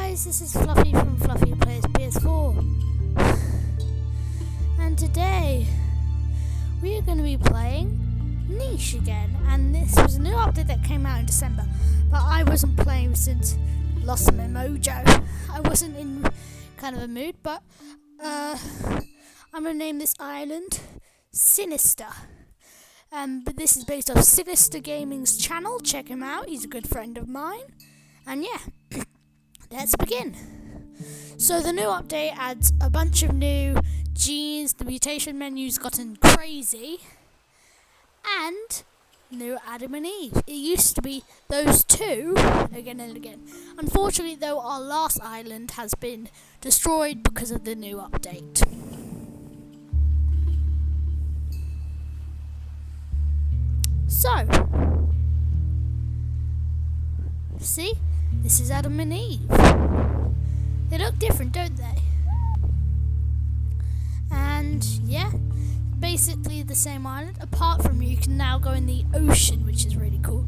guys, this is Fluffy from Fluffy Plays PS4. And today, we are going to be playing Niche again. And this was a new update that came out in December. But I wasn't playing since lost my mojo. I wasn't in kind of a mood, but I'm going to name this island Sinister. But this is based off Sinister Gaming's channel. Check him out, he's a good friend of mine. And yeah, let's begin. So the new update adds a bunch of new genes, the mutation menu's gotten crazy, and new Adam and Eve. It used to be those two again and again. Unfortunately though, our last island has been destroyed because of the new update. So, see? This is Adam and Eve. They look different, don't they? And yeah, basically the same island. Apart from you can now go in the ocean, which is really cool.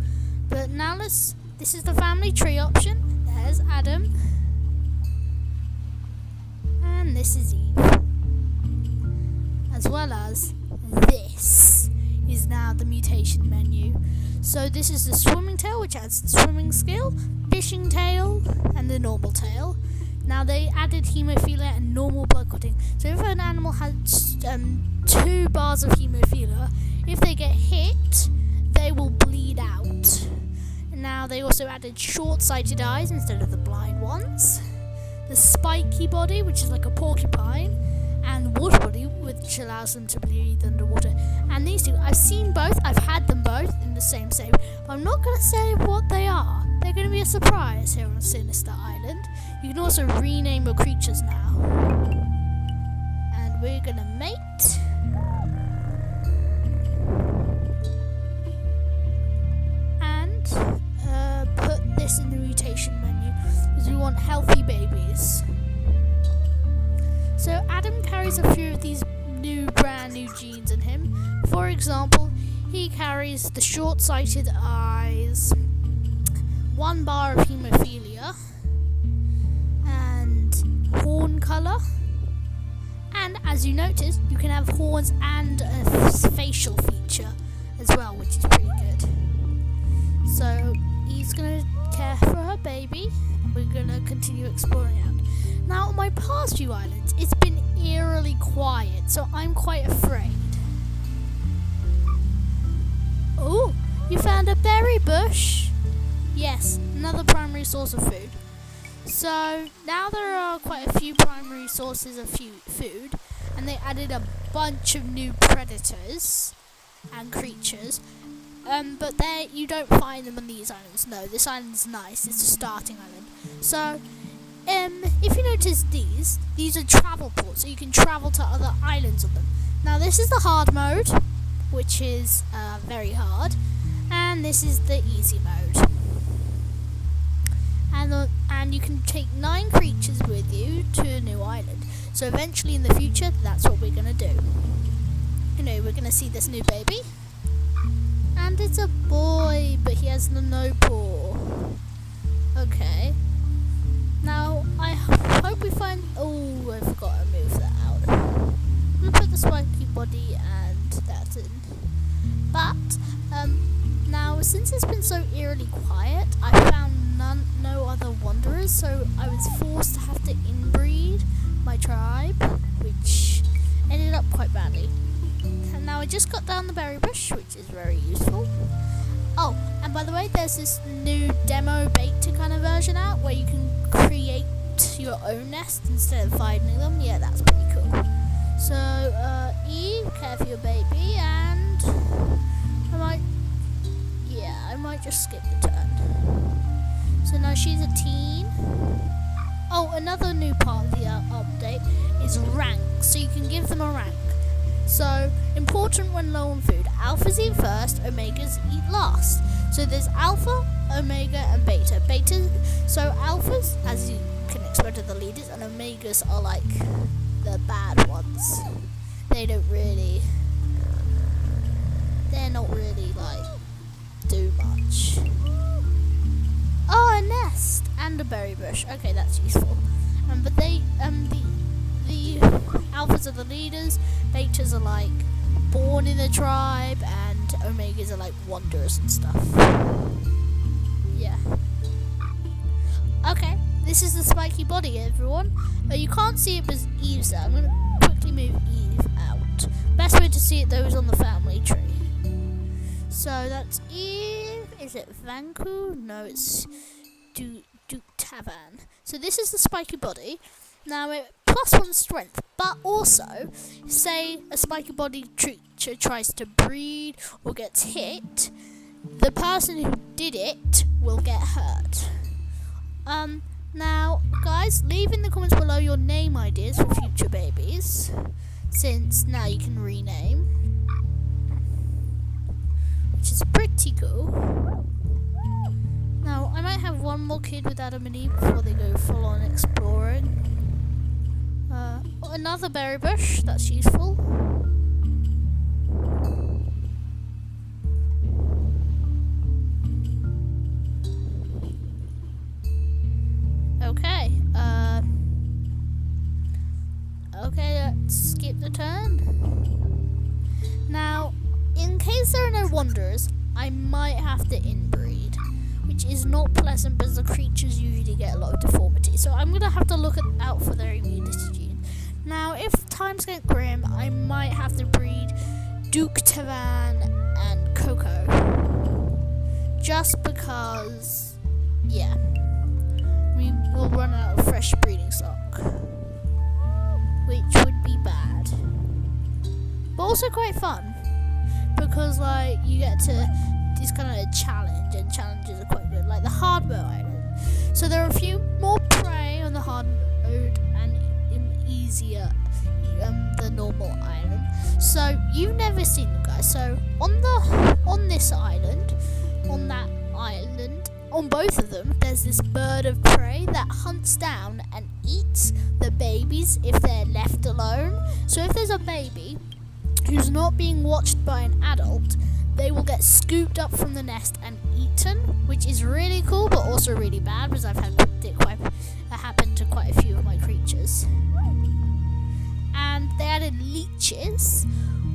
But now this is the family tree option. There's Adam. And this is Eve. As well as this is now the mutation menu. So this is the swimming tail, which adds the swimming skill, fishing tail, and the normal tail. Now they added hemophilia and normal blood clotting. So if an animal has 2 bars of hemophilia, if they get hit, they will bleed out. And now they also added short-sighted eyes instead of the blind ones. The spiky body, which is like a porcupine, and water body, which allows them to breathe underwater. And these two, I've seen both, I've had them both in the same save, but I'm not going to say what they are. They're going to be a surprise here on Sinister Island. You can also rename your creatures now. And we're going to mate. And put this in the mutation menu, because we want healthy babies. So Adam carries a few of these brand new genes in him. For example, he carries the short-sighted eyes, 1 bar of hemophilia, and horn colour. And as you notice, you can have horns and a facial feature as well, which is pretty good. So he's going to care for her baby, and we're going to continue exploring out. Now, on my past few islands, it's been eerily quiet, so I'm quite afraid. Oh, you found a berry bush? Yes, another primary source of food. So, now there are quite a few primary sources of food, and they added a bunch of new predators and creatures. But you don't find them on these islands. No, this island's nice, it's a starting island. So, if you notice these are travel ports, so you can travel to other islands on them. Now this is the hard mode, which is very hard, and this is the easy mode. And you can take 9 creatures with you to a new island. So eventually in the future, that's what we're gonna do. You know, we're gonna see this new baby, and it's a boy, but he has no paw. Okay. Now, I hope we find... Oh, I forgot to move that out. I'm going to put the spiky body and that in. But, now, since it's been so eerily quiet, I found no other wanderers, so I was forced to have to inbreed my tribe, which ended up quite badly. And now I just got down the berry bush, which is very useful. Oh, and by the way, there's this new demo beta kind of version out where you can create your own nest instead of finding them. Yeah, that's pretty cool. So, Eve, care for your baby, and I might just skip the turn. So now she's a teen. Oh, another new part of the update is rank, so you can give them a rank. So, important when low on food. Alphas eat first, omegas eat last. So there's alpha, omega, and beta. So alphas, as you can expect, are the leaders, and omegas are like the bad ones. They're not really like do much. Oh, a nest! And and a berry bush. Okay, that's useful. But they, the alphas are the leaders, betas are like born in the tribe, and omegas are like wanderers and stuff. Yeah. Okay, this is the spiky body, everyone. You can't see it because Eve's there. I'm gonna quickly move Eve out. Best way to see it though is on the family tree. So that's Eve. Is it Vanku? No, it's Duke Tavan. So this is the spiky body. Now it +1 strength, but also, say a spiky body creature tries to breed or gets hit, the person who did it will get hurt. Now guys, leave in the comments below your name ideas for future babies, since now you can rename, which is pretty cool. Now I might have one more kid with Adam and Eve before they go full on exploring. Another berry bush, that's useful. Okay, let's skip the turn. Now, in case there are no wanderers, I might have to inbreed, which is not pleasant because the creatures usually get a lot of deformity. So I'm going to have to look out for their immunity gene. Now, if times get grim, I might have to breed Duke Tavan and Coco. Just because, yeah, we will run out of fresh breeding stock, which would be bad. But also quite fun, because like you get to this kind of a challenge, and challenges are quite good, like the hard mode island. So there are a few more prey on the hard mode and easier the normal island. So you've never seen them, guys. So on this island, on that island, on both of them, there's this bird of prey that hunts down and eats the babies if they're left alone. So if there's a baby who's not being watched by an adult, they will get scooped up from the nest and eaten, which is really cool, but also really bad, because I've had it happen to quite a few of my creatures. And they added leeches,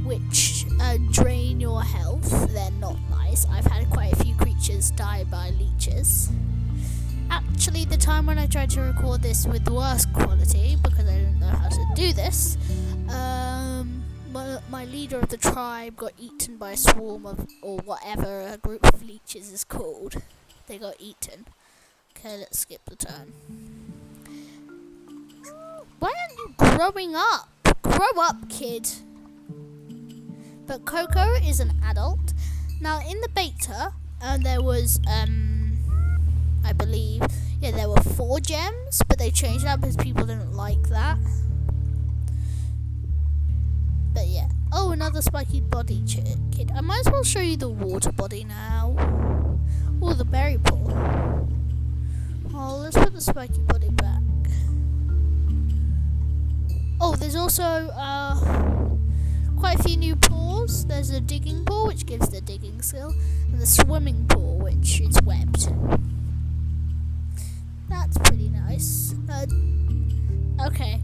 which drain your health. They're not nice. I've had quite a few creatures die by leeches. Actually, the time when I tried to record this with worse quality, because I didn't know how to do this, my leader of the tribe got eaten by a swarm of, or whatever a group of leeches is called. They got eaten. Okay, let's skip the turn. Why aren't you growing up? Grow up, kid. But Coco is an adult. Now, in the beta, there was, I believe, yeah, there were 4 gems, but they changed that because people didn't like that. But yeah. Oh, another spiky body kid. I might as well show you the water body now. Oh, the berry pool. Oh, let's put the spiky body back. Oh, there's also quite a few new pools. There's a digging pool, which gives the digging skill, and the swimming pool, which is webbed. That's pretty nice. Okay.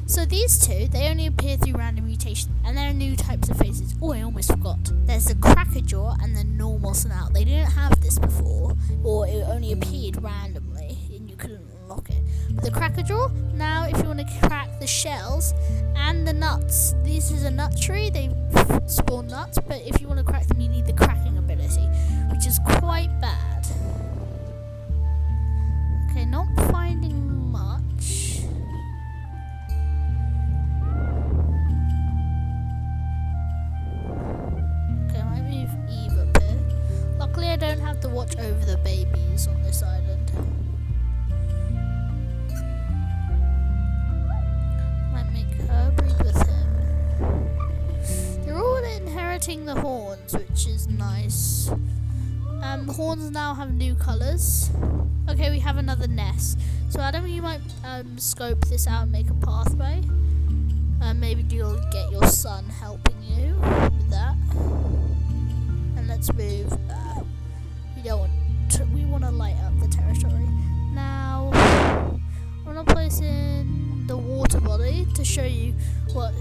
So these two, they only appear through random mutation, and there are new types of faces. Oh, I almost forgot. There's the cracker jaw and the normal snout. They didn't have this before, or it only appeared randomly, and you couldn't unlock it. But the cracker jaw, now if you want to crack the shells and the nuts, this is a nut tree, they spawn nuts, but if you want to crack them, you need the cracking ability, which is quite bad. Okay, not finding much. Luckily, I don't have to watch over the babies on this island. Might make her breed with him. They're all inheriting the horns, which is nice. The horns now have new colours. Okay, we have another nest. So Adam, you might scope this out and make a pathway. Maybe you'll get your son helping you with that. And let's move. We want to light up the territory. Now to show you what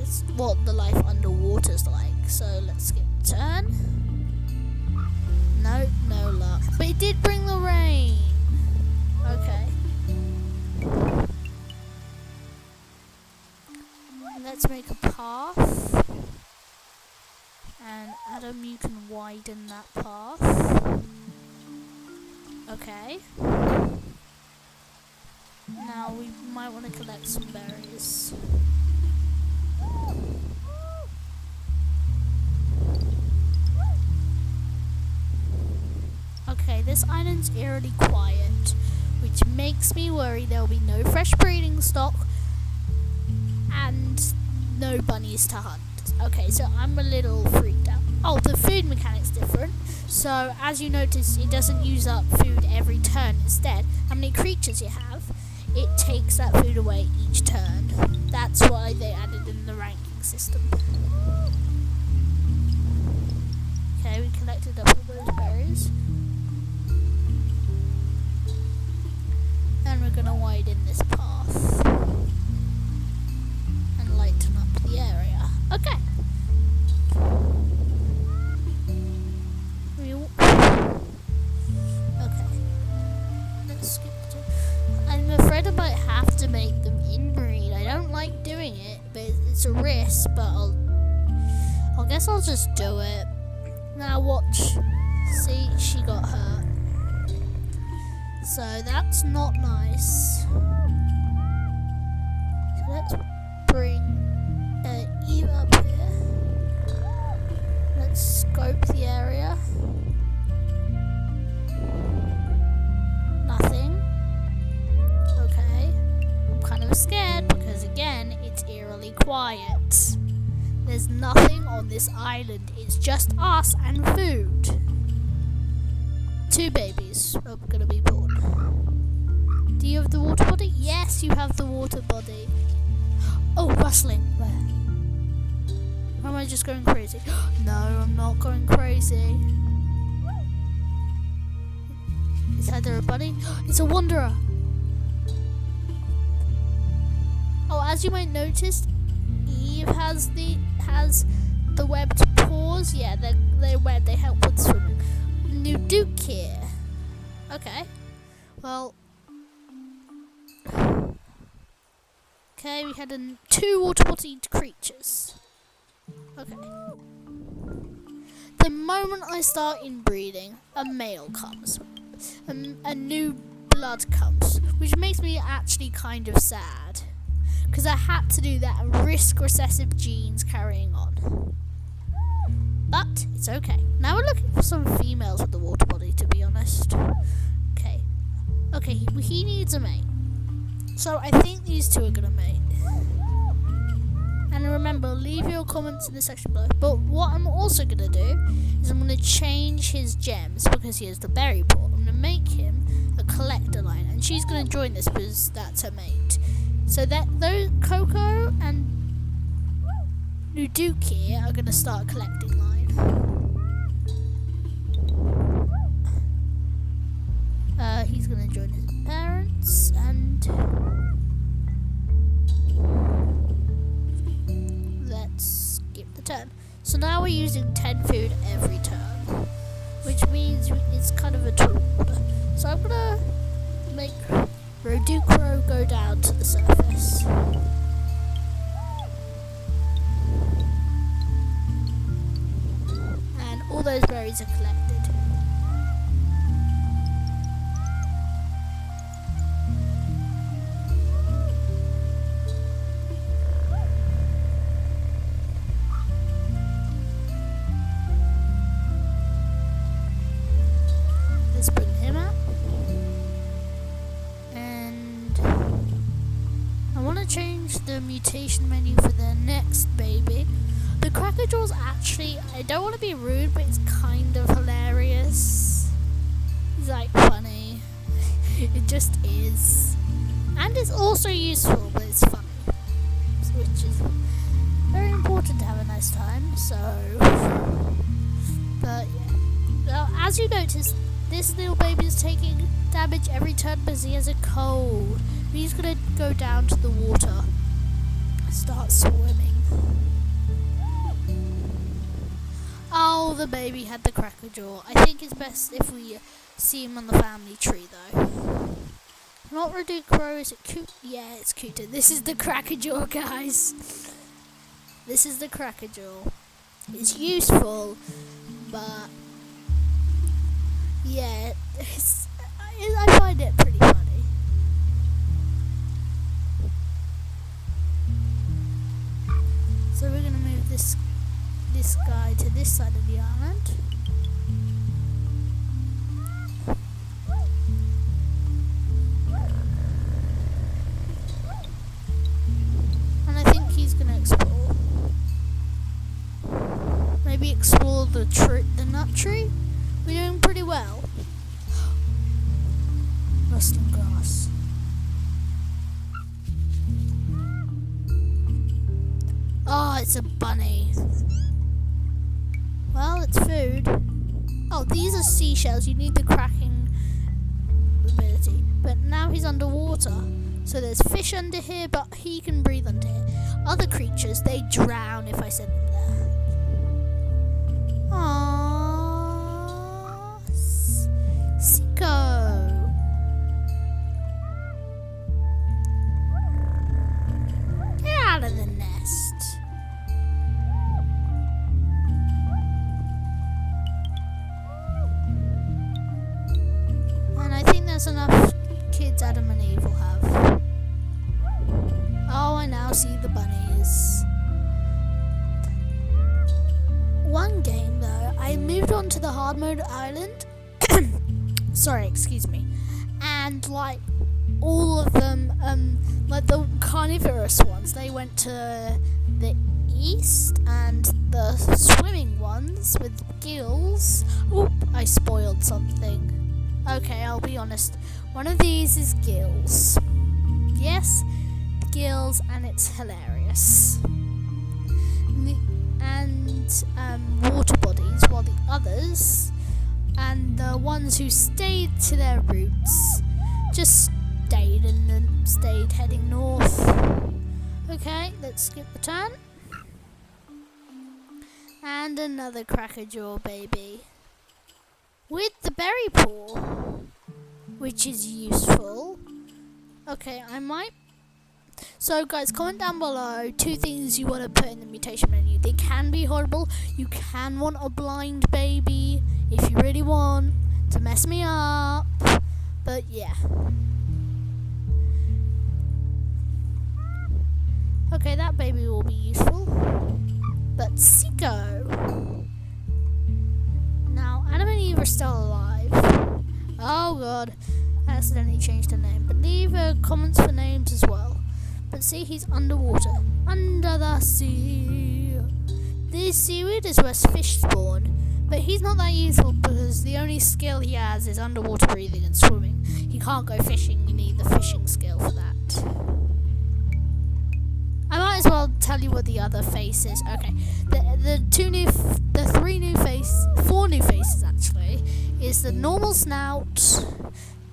the life underwater's like. So let's skip the turn. No luck. But it did bring the rain. Okay. Let's make a path. And Adam, you can widen that path. Okay. Now we might want to collect some berries. Okay, this island's eerily quiet, which makes me worry there'll be no fresh breeding stock and no bunnies to hunt. Okay, so I'm a little freaked out. Oh, the food mechanic's different. So, as you notice, it doesn't use up food every turn. Instead, how many creatures you have, it takes that food away each turn. That's why they added in the ranking system. Okay, we collected up all those berries. And we're going to widen this path. And lighten up the area. Okay. I'm afraid I might have to make them inbreed. I don't like doing it, but it's a risk. But I guess I'll just do it. Now watch. See, she got hurt. So that's not nice. So let's bring Eve up here. Let's scope the area. Nothing. Okay. I'm kind of scared because again, it's eerily quiet. There's nothing on this island. It's just us and food. 2 babies are gonna be born. Do you have the water body? Yes, you have the water body. Oh, rustling. Where? Or am I just going crazy? No, I'm not going crazy. Is either a bunny? It's a wanderer. Oh, as you might notice, Eve has the webbed paws. Yeah, they're webbed. They help with swimming. New Duke here. Okay. Well. Okay, we had 2 water-bodied creatures. Okay. The moment I start inbreeding, a male comes. A new blood comes, which makes me actually kind of sad. Because I had to do that and risk recessive genes carrying on. But it's okay. Now we're looking for some females with the water body, to be honest. Okay. Okay, he needs a mate. So I think these 2 are gonna mate. And remember, leave your comments in the section below. But what I'm also gonna do is I'm gonna change his gems because he has the berry port. I'm gonna make him a collector line, and she's gonna join this because that's her mate. So that those Coco and Nuduke here are gonna start a collecting line. He's gonna join his parents and let's skip the turn. So now we're using 10 food every turn, which means it's kind of a tall order. So I'm gonna make Rodukro go down to the surface. And all those berries are collected. Let's bring him up. And I want to change the mutation menu for the next baby. The Crackerjaw's actually, I don't want to be rude, but it's kind of hilarious. It's like funny. It just is. And it's also useful, but it's funny. Which is very important to have a nice time, so. But yeah. Well, as you notice, this little baby is taking damage every turn because he has a cold. He's gonna go down to the water. start swimming. Oh, the baby had the cracker jaw. I think it's best if we see him on the family tree, though. Not Crow, is it cute? Yeah, it's cuter. This is the cracker jaw, guys. This is the cracker jaw. It's useful, but yeah, I find it pretty funny. So we're gonna move this guy to this side of the island. And I think he's gonna explore. Maybe explore the nut tree. We're doing pretty well. Rustling grass. Oh, it's a bunny. Well, it's food. Oh, these are seashells. You need the cracking ability. But now he's underwater. So there's fish under here, but he can breathe under here. Other creatures, they drown if I send them there. Aww. Siko. Get out of the nest. And I think that's enough kids Adam and Eve will have. Oh, I now see the bunnies. One game though, I moved on to the hard mode island. Sorry, excuse me. And like all of them, like the carnivorous ones, they went to the east, and the swimming ones with gills. Oop, I spoiled something. Okay, I'll be honest. One of these is gills. Yes, gills, and it's hilarious. And water bodies, while the others, and the ones who stayed to their roots, just stayed heading north. Okay, let's skip the turn. And another cracker jaw baby. With the berry paw, which is useful. Okay, I might. So guys, comment down below 2 things you want to put in the mutation menu. They can be horrible. You can want a blind baby if you really want to mess me up. But yeah. Okay, that baby will be useful. But Siko. Now, Adam and Eve are still alive. Oh god, I accidentally changed her name. But leave comments for names as well. But see, he's underwater. Under the sea. This seaweed is where fish spawn. But he's not that useful because the only skill he has is underwater breathing and swimming. He can't go fishing, you need the fishing skill for that. I might as well tell you what the other face is. Okay, four new faces actually, is the normal snout,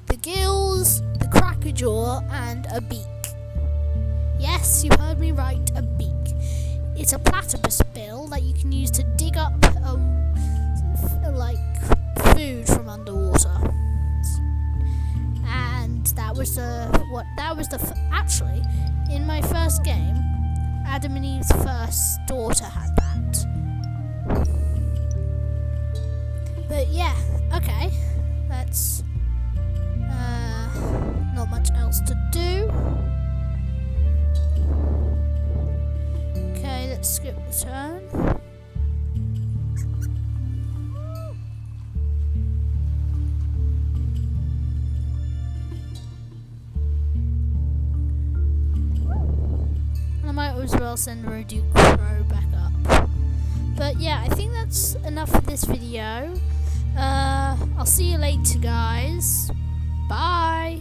the gills, the cracker jaw, and a beak. Yes, you heard me right, a beak. It's a platypus bill that you can use to dig up like food from underwater. And actually in my first game, Adam and Eve's first daughter had that. But yeah, okay, that's not much else to do. Okay, let's skip the turn. I might as well send Crow back up. But yeah, I think that's enough for this video. I'll see you later, guys. Bye.